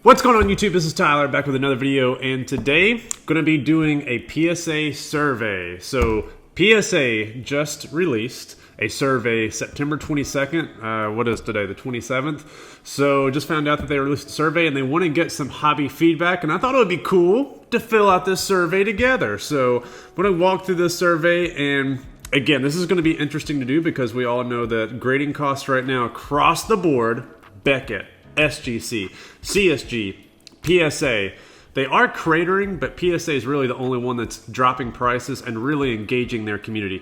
What's going on YouTube? This is Tyler back with another video, and today I'm going to be doing a PSA survey. So PSA just released a survey September 22nd. What is today? The 27th. So just found out that they released a survey and they want to get some hobby feedback, and I thought it would be cool to fill out this survey together. So I'm going to walk through this survey, and again, this is going to be interesting to do because we all know that grading costs right now across the board, Beckett, SGC, CSG, PSA, they are cratering, but PSA is really the only one that's dropping prices and really engaging their community.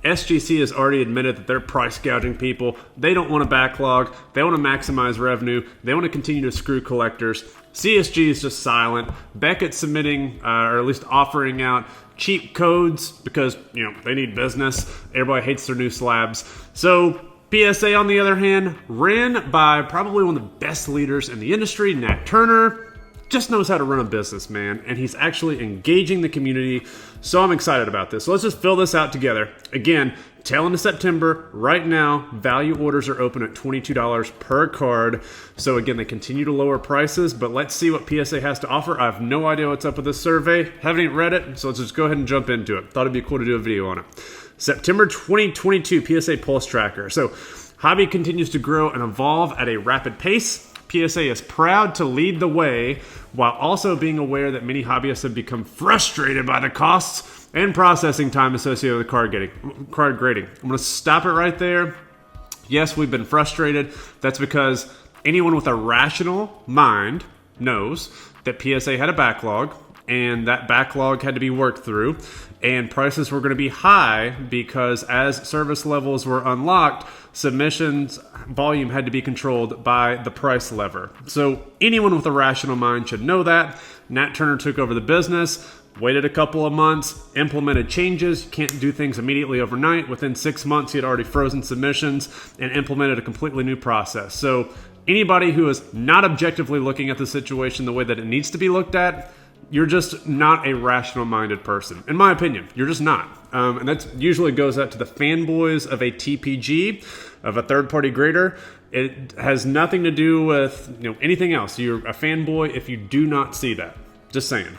SGC has already admitted that they're price gouging people. They don't want a backlog. They want to maximize revenue. They want to continue to screw collectors. CSG is just silent. Beckett's submitting, or at least offering out cheap codes because, you know, they need business. Everybody hates their new slabs. So PSA, on the other hand, ran by probably one of the best leaders in the industry, Nat Turner. Just knows how to run a business, man, and he's actually engaging the community, so I'm excited about this. So let's just fill this out together. Again, tail end of September, right now, value orders are open at $22 per card. So again, they continue to lower prices, but let's see what PSA has to offer. I have no idea what's up with this survey. Haven't even read it, so let's just go ahead and jump into it. Thought it'd be cool to do a video on it. September 2022 PSA Pulse Tracker. So hobby continues to grow and evolve at a rapid pace. PSA is proud to lead the way while also being aware that many hobbyists have become frustrated by the costs and processing time associated with card grading. I'm going to stop it right there. Yes, we've been frustrated. That's because anyone with a rational mind knows that PSA had a backlog, and that backlog had to be worked through, and prices were going to be high because as service levels were unlocked, submissions volume had to be controlled by the price lever. So anyone with a rational mind should know that. Nat Turner took over the business, waited a couple of months, implemented changes. You can't do things immediately overnight. Within 6 months, he had already frozen submissions and implemented a completely new process. So anybody who is not objectively looking at the situation the way that it needs to be looked at, you're just not a rational-minded person. In my opinion, you're just not. And that usually goes out to the fanboys of a TPG, of a third-party grader. It has nothing to do with anything else. You're a fanboy if you do not see that. Just saying.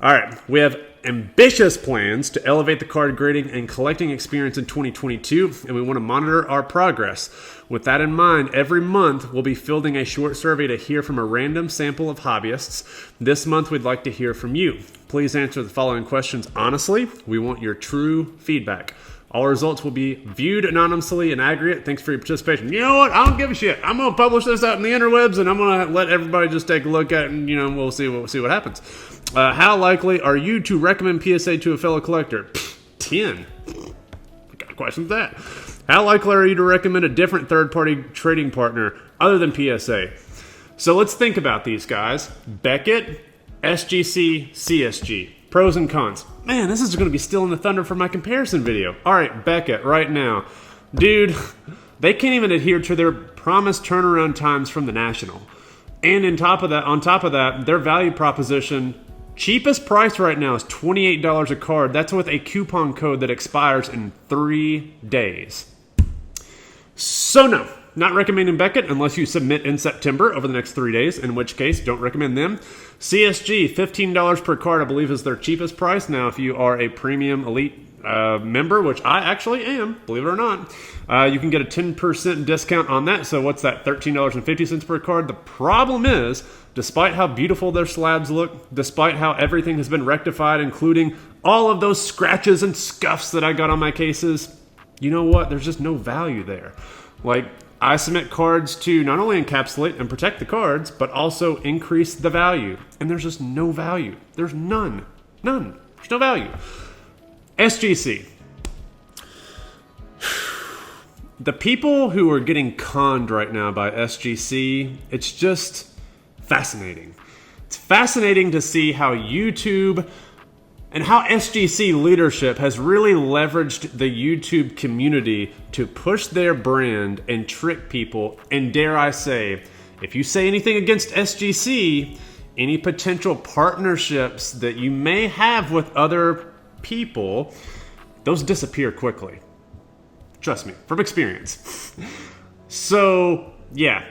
All right, we have ambitious plans to elevate the card grading and collecting experience in 2022, and we want to monitor our progress. With that in mind, every month we'll be fielding a short survey to hear from a random sample of hobbyists. This month we'd like to hear from you. Please answer the following questions honestly. We want your true feedback. All results will be viewed anonymously in aggregate. Thanks for your participation. You know what? I don't give a shit. I'm going to publish this out in the interwebs, and I'm going to let everybody just take a look at it, and we'll see what happens. How likely are you to recommend PSA to a fellow collector? 10. I got a question with that. How likely are you to recommend a different third-party trading partner other than PSA? So let's think about these guys. Beckett, SGC, CSG. Pros and cons. Man, this is going to be stealing the thunder for my comparison video. All right, Beckett, right now. Dude, they can't even adhere to their promised turnaround times from the National. And on top of that, their value proposition, cheapest price right now is $28 a card. That's with a coupon code that expires in 3 days. So no, not recommending Beckett unless you submit in September over the next 3 days, in which case, don't recommend them. CSG, $15 per card, I believe, is their cheapest price. Now, if you are a premium elite member, which I actually am, believe it or not, you can get a 10% discount on that. So what's that, $13.50 per card? The problem is, despite how beautiful their slabs look, despite how everything has been rectified, including all of those scratches and scuffs that I got on my cases, you know what? There's just no value there. Like, I submit cards to not only encapsulate and protect the cards, but also increase the value. And there's just no value. There's none. None. There's no value. SGC. The people who are getting conned right now by SGC, it's just fascinating. It's fascinating to see how YouTube and how SGC leadership has really leveraged the YouTube community to push their brand and trick people. And dare I say, if you say anything against SGC, any potential partnerships that you may have with other people, those disappear quickly. Trust me, from experience. So, yeah.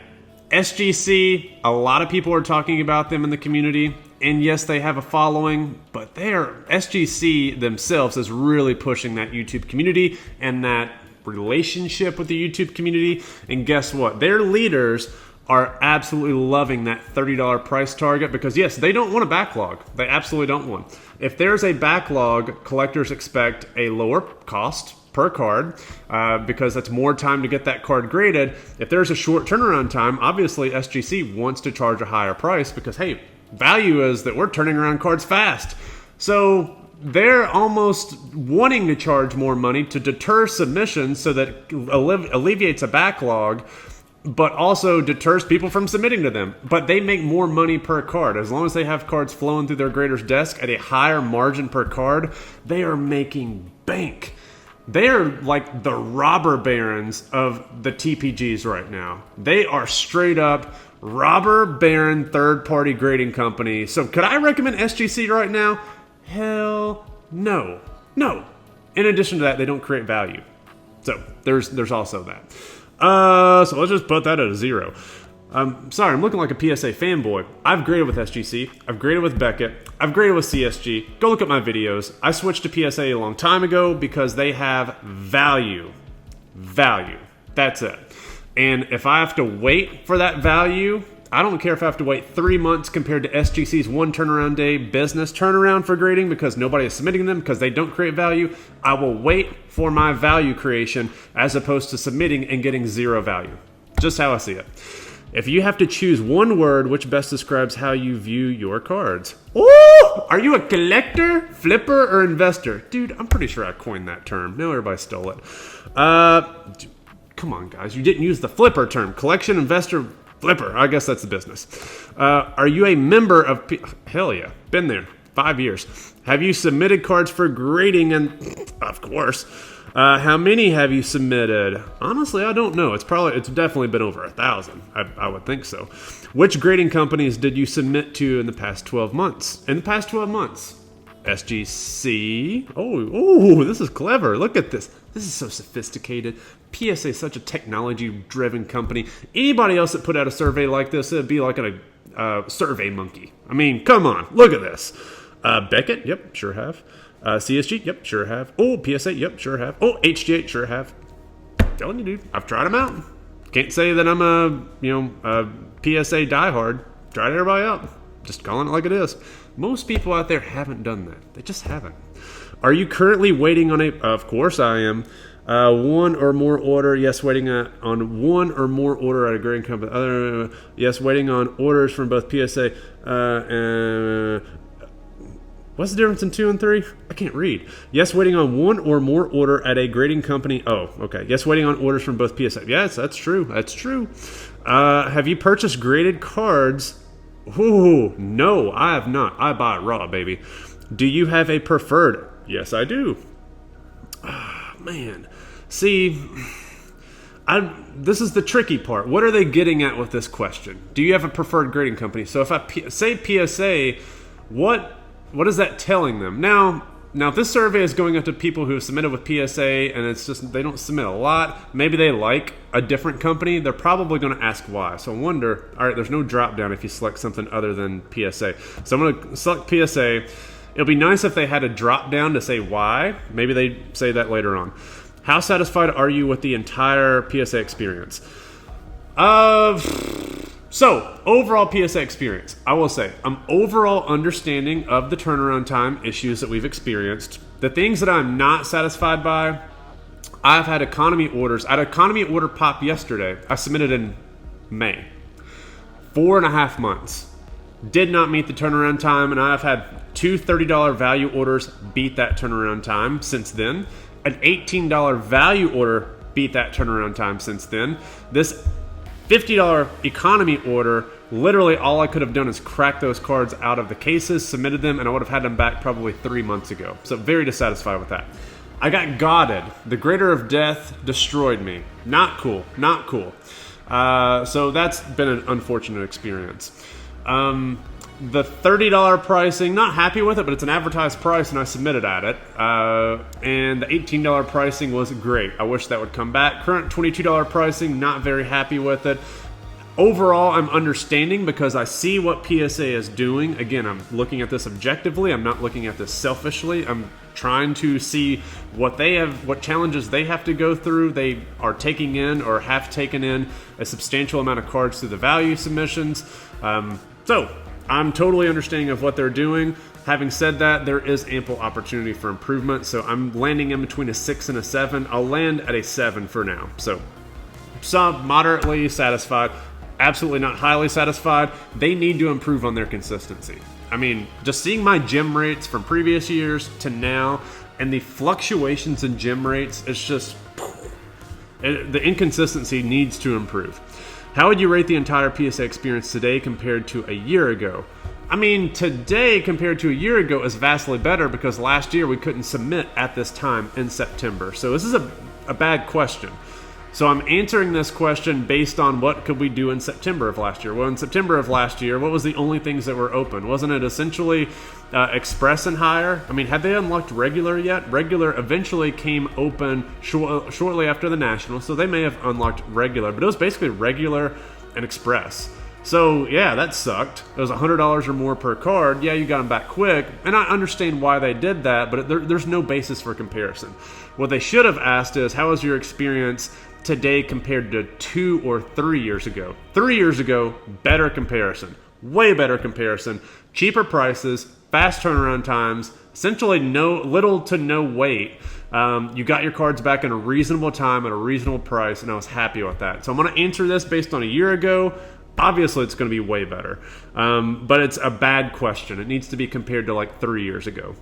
SGC, a lot of people are talking about them in the community. And yes, they have a following, but SGC themselves is really pushing that YouTube community and that relationship with the YouTube community. And guess what? Their leaders are absolutely loving that $30 price target because yes, they don't want a backlog. They absolutely don't want. If there's a backlog, collectors expect a lower cost per card because that's more time to get that card graded. If there's a short turnaround time, obviously SGC wants to charge a higher price because hey, value is that we're turning around cards fast. So they're almost wanting to charge more money to deter submissions so that alleviates a backlog, but also deters people from submitting to them. But they make more money per card. As long as they have cards flowing through their grader's desk at a higher margin per card, they are making bank. They are like the robber barons of the TPGs right now. They are straight up robber baron third-party grading company. So could I recommend SGC right now? Hell no. No. In addition to that, they don't create value. So there's also that. So let's just put that at a 0. Sorry, I'm looking like a PSA fanboy. I've graded with SGC. I've graded with Beckett. I've graded with CSG. Go look at my videos. I switched to PSA a long time ago because they have value. Value. That's it. And if I have to wait for that value, I don't care if I have to wait 3 months compared to SGC's 1 turnaround day business turnaround for grading because nobody is submitting them because they don't create value. I will wait for my value creation as opposed to submitting and getting 0 value. Just how I see it. If you have to choose one word, which best describes how you view your cards? Ooh! Are you a collector, flipper, or investor? Dude, I'm pretty sure I coined that term. Now everybody stole it. Come on, guys. You didn't use the flipper term. Collection, investor, flipper. I guess that's the business. Are you a member of... Hell yeah. Been there. 5 years. Have you submitted cards for grading? And of course. How many have you submitted? Honestly, I don't know. It's definitely been over 1,000. I would think so. Which grading companies did you submit to in the past 12 months? In the past 12 months. SGC. Oh, this is clever. Look at this. This is so sophisticated. PSA is such a technology-driven company. Anybody else that put out a survey like this, it'd be like a survey monkey. I mean, come on. Look at this. Beckett, yep, sure have. CSG, yep, sure have. Oh, PSA, yep, sure have. Oh, HGH, sure have. Telling you, dude, I've tried them out. Can't say that I'm a PSA diehard. Tried everybody out. Just calling it like it is. Most people out there haven't done that. They just haven't. Are you currently waiting on of course I am. One or more order. Yes, waiting on one or more order at a grading company. Yes, waiting on orders from both PSA. What's the difference in 2 and 3? I can't read. Yes, waiting on one or more order at a grading company. Oh, okay. Yes, waiting on orders from both PSA. Yes, that's true. That's true. Have you purchased graded cards? Ooh, no, I have not. I buy it raw, baby. Do you have a preferred? Yes, I do. Man. See, this is the tricky part. What are they getting at with this question? Do you have a preferred grading company? So if I say PSA, what is that telling them? Now, if this survey is going out to people who have submitted with PSA and it's just they don't submit a lot, maybe they like a different company, they're probably going to ask why. So I wonder, all right, there's no drop down if you select something other than PSA. So I'm going to select PSA. It'll be nice if they had a drop down to say why. Maybe they say that later on. How satisfied are you with the entire PSA experience? So, overall PSA experience, I will say, I'm overall understanding of the turnaround time issues that we've experienced. The things that I'm not satisfied by, I've had economy orders. I had an economy order pop yesterday. I submitted in May. 4.5 months. Did not meet the turnaround time, and I've had 2 $30 value orders beat that turnaround time since then. An $18 value order beat that turnaround time since then. This $50 economy order, literally all I could have done is crack those cards out of the cases, submitted them, and I would have had them back probably 3 months ago. So very dissatisfied with that. I got godded. The Grader of Death destroyed me. Not cool. Not cool. So that's been an unfortunate experience. The $30 pricing, not happy with it, but it's an advertised price and I submitted at it. And the $18 pricing was great. I wish that would come back. Current $22 pricing, not very happy with it. Overall, I'm understanding because I see what PSA is doing. Again, I'm looking at this objectively. I'm not looking at this selfishly. I'm trying to see what they have, what challenges they have to go through. They are taking in or have taken in a substantial amount of cards through the value submissions. So I'm totally understanding of what they're doing. Having said that, there is ample opportunity for improvement. So I'm landing in between a 6 and a 7. I'll land at a 7 for now. So some moderately satisfied. Absolutely not highly satisfied. They need to improve on their consistency. I mean, just seeing my gem rates from previous years to now and the fluctuations in gem rates, it's just, the inconsistency needs to improve. How would you rate the entire PSA experience today compared to a year ago? I mean, today compared to a year ago is vastly better because last year we couldn't submit at this time in September. So this is a bad question. So I'm answering this question based on what could we do in September of last year. Well, in September of last year, what was the only things that were open? Wasn't it essentially Express and Higher? I mean, had they unlocked Regular yet? Regular eventually came open shortly after the National, so they may have unlocked Regular, but it was basically Regular and Express. So yeah, that sucked. It was $100 or more per card. Yeah, you got them back quick, and I understand why they did that, but there's no basis for comparison. What they should have asked is, how was your experience today compared to 2 or 3 years ago? 3 years ago, better comparison, way better comparison, cheaper prices, fast turnaround times, essentially little to no wait. You got your cards back in a reasonable time at a reasonable price, and I was happy with that. So I'm going to answer this based on a year ago. Obviously, it's going to be way better, but it's a bad question. It needs to be compared to like 3 years ago.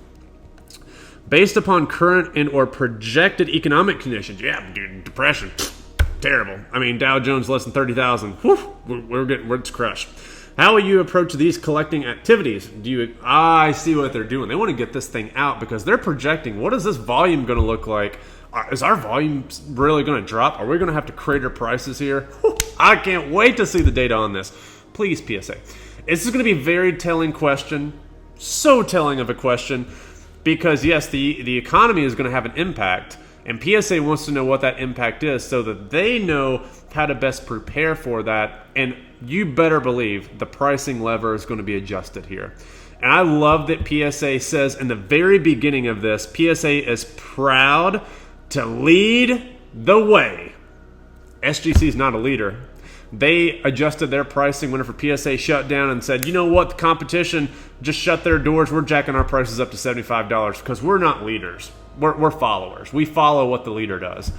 Based upon current and or projected economic conditions, yeah, dude, depression, terrible. I mean, Dow Jones less than 30,000. We're crushed. How will you approach these collecting activities? I see what they're doing. They want to get this thing out because they're projecting, what is this volume going to look like? Is our volume really going to drop? Are we going to have to crater prices here? I can't wait to see the data on this. Please, PSA. This is going to be a very telling question. So telling of a question. Because, yes, the economy is going to have an impact. And PSA wants to know what that impact is so that they know how to best prepare for that. And you better believe the pricing lever is going to be adjusted here. And I love that PSA says in the very beginning of this, PSA is proud to lead the way. SGC is not a leader. They adjusted their pricing whenever PSA shut down and said, you know what, the competition just shut their doors. We're jacking our prices up to $75 because we're not leaders. We're followers. We follow what the leader does.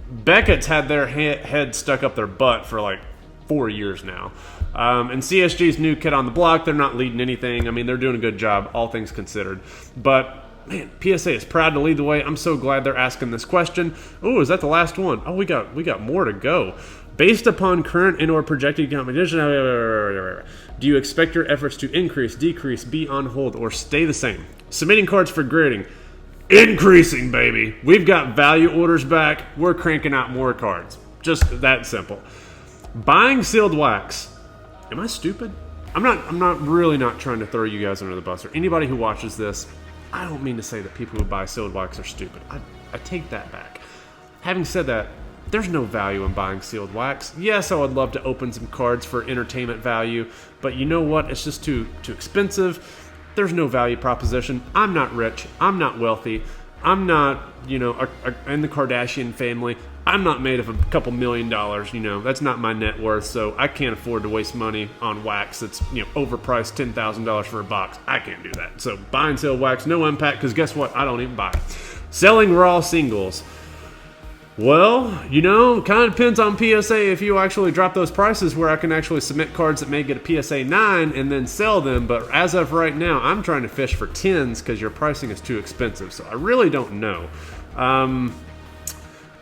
Beckett's had their head stuck up their butt for like 4 years now. And CSG's new kid on the block, they're not leading anything. I mean, they're doing a good job, all things considered. But man, PSA is proud to lead the way. I'm so glad they're asking this question. Oh, is that the last one? Oh, we got more to go. Based upon current and or projected competition, do you expect your efforts to increase, decrease, be on hold, or stay the same? Submitting cards for grading. Increasing, baby. We've got value orders back. We're cranking out more cards. Just that simple. Buying sealed wax. Am I stupid? I'm not really not trying to throw you guys under the bus or anybody who watches this. I don't mean to say that people who buy sealed wax are stupid. I take that back. Having said that, there's no value in buying sealed wax. Yes, I would love to open some cards for entertainment value, but you know what? It's just too expensive. There's no value proposition. I'm not rich. I'm not wealthy. I'm not, in the Kardashian family. I'm not made of a couple $1 million. That's not my net worth, so I can't afford to waste money on wax that's, overpriced $10,000 for a box. I can't do that. So buying sealed wax, no impact, because guess what? I don't even buy it. Selling raw singles. Well, kind of depends on PSA if you actually drop those prices where I can actually submit cards that may get a PSA 9 and then sell them. But as of right now, I'm trying to fish for 10s because your pricing is too expensive. So I really don't know. I'm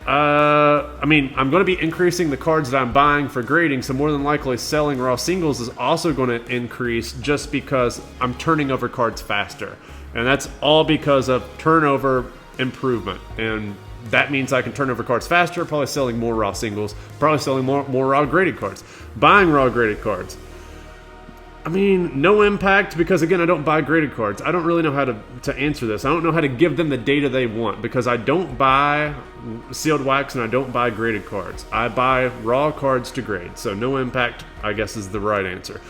going to be increasing the cards that I'm buying for grading. So more than likely selling raw singles is also going to increase just because I'm turning over cards faster. And that's all because of turnover improvement. And that means I can turn over cards faster, probably selling more raw singles, probably selling more raw graded cards. Buying raw graded cards. mean, no impact because, again, I don't buy graded cards. I don't really know how to answer this. I don't know how to give them the data they want because I don't buy sealed wax and I don't buy graded cards. I buy raw cards to grade. So no impact, I guess, is the right answer.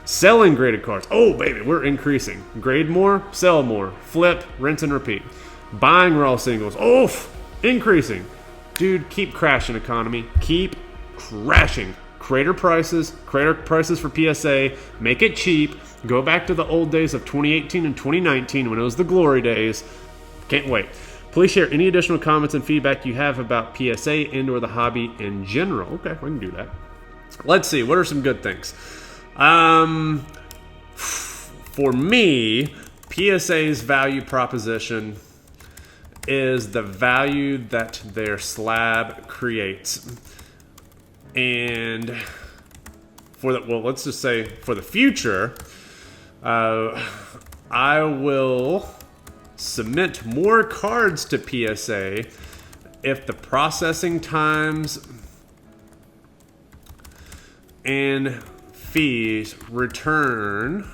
Selling graded cards. Oh, baby, we're increasing. Grade more, sell more. Flip, rinse, and repeat. Buying raw singles. Oh, increasing. Dude, keep crashing, economy. Keep crashing. Creator prices for PSA, make it cheap, go back to the old days of 2018 and 2019 when it was the glory days. Can't wait. Please share any additional comments and feedback you have about PSA and or the hobby in general. Okay, we can do that. Let's see, what are some good things? For me, PSA's value proposition is the value that their slab creates. And let's just say for the future, I will submit more cards to PSA if the processing times and fees return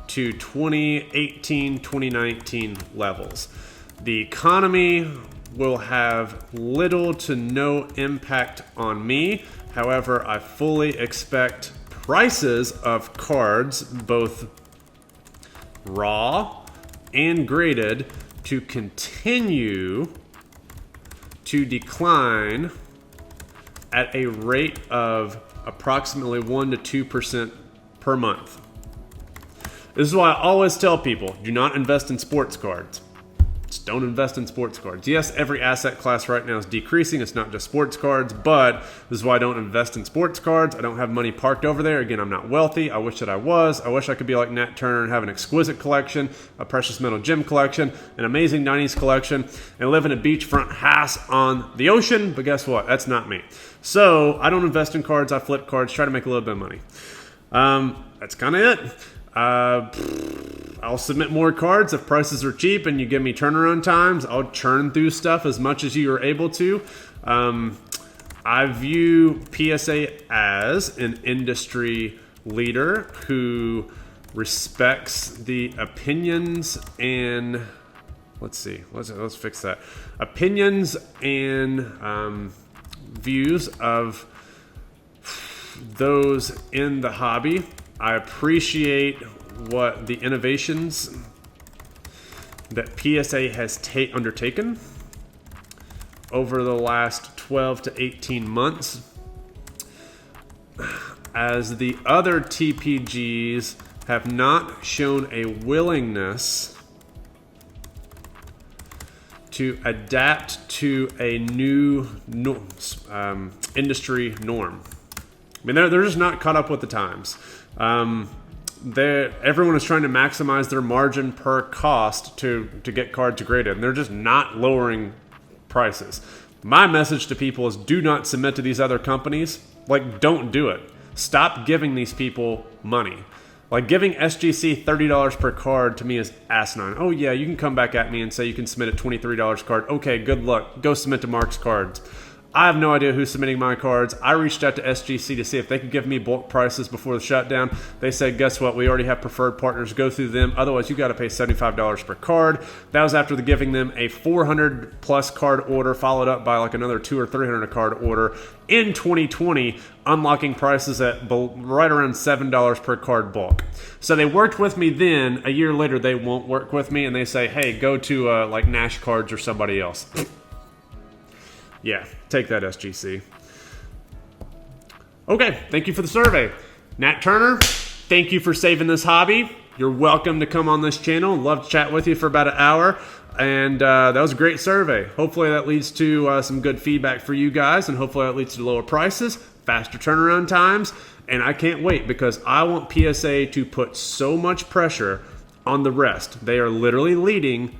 to 2018, 2019 levels. The economy will have little to no impact on me. However, I fully expect prices of cards, both raw and graded, to continue to decline at a rate of approximately 1% to 2% per month. This is why I always tell people, do not invest in sports cards. Just don't invest in sports cards. Yes, every asset class right now is decreasing. It's not just sports cards, but this is why I don't invest in sports cards. I don't have money parked over there. Again, I'm not wealthy. I wish that I was. I wish I could be like Nat Turner and have an exquisite collection, a precious metal gem collection, an amazing 90s collection, and live in a beachfront house on the ocean. But guess what? That's not me. So I don't invest in cards. I flip cards, try to make a little bit of money. That's kind of it. I'll submit more cards if prices are cheap and you give me turnaround times. I'll churn through stuff as much as you are able to. I view PSA as an industry leader who respects the opinions and let's fix that. Opinions and views of those in the hobby. I appreciate what the innovations that PSA has undertaken over the last 12 to 18 months, as the other TPGs have not shown a willingness to adapt to a new industry norm. I mean, they're just not caught up with the times. Everyone is trying to maximize their margin per cost to get cards graded, and they're just not lowering prices. My message to people is do not submit to these other companies. Like, don't do it. Stop giving these people money. Like, giving SGC $30 per card to me is asinine. Oh yeah, you can come back at me and say you can submit a $23 card. Okay, good luck. Go submit to Mark's cards. I have no idea who's submitting my cards. I reached out to SGC to see if they could give me bulk prices before the shutdown. They said, guess what? We already have preferred partners. Go through them. Otherwise, you got to pay $75 per card. That was after giving them a 400 plus card order, followed up by like another 200 or 300 card order in 2020, unlocking prices at right around $7 per card bulk. So they worked with me then. A year later, they won't work with me, and they say, hey, go to like Nash Cards or somebody else. Yeah, take that, SGC. Okay, thank you for the survey. Nat Turner, thank you for saving this hobby. You're welcome to come on this channel. Love to chat with you for about an hour. And that was a great survey. Hopefully that leads to some good feedback for you guys, and hopefully that leads to lower prices, faster turnaround times. And I can't wait because I want PSA to put so much pressure on the rest. They are literally leading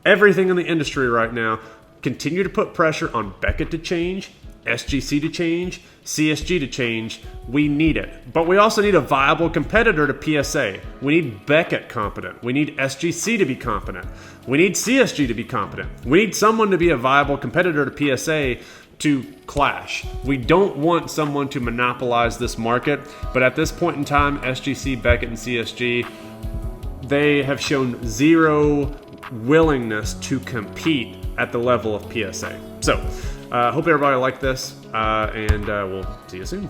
everything in the industry right now. Continue to put pressure on Beckett to change, SGC to change, CSG to change. We need it. But we also need a viable competitor to PSA. We need Beckett competent. We need SGC to be competent. We need CSG to be competent. We need someone to be a viable competitor to PSA to clash. We don't want someone to monopolize this market, but at this point in time, SGC, Beckett, and CSG, they have shown zero willingness to compete at the level of PSA. So, hope everybody liked this, and we'll see you soon.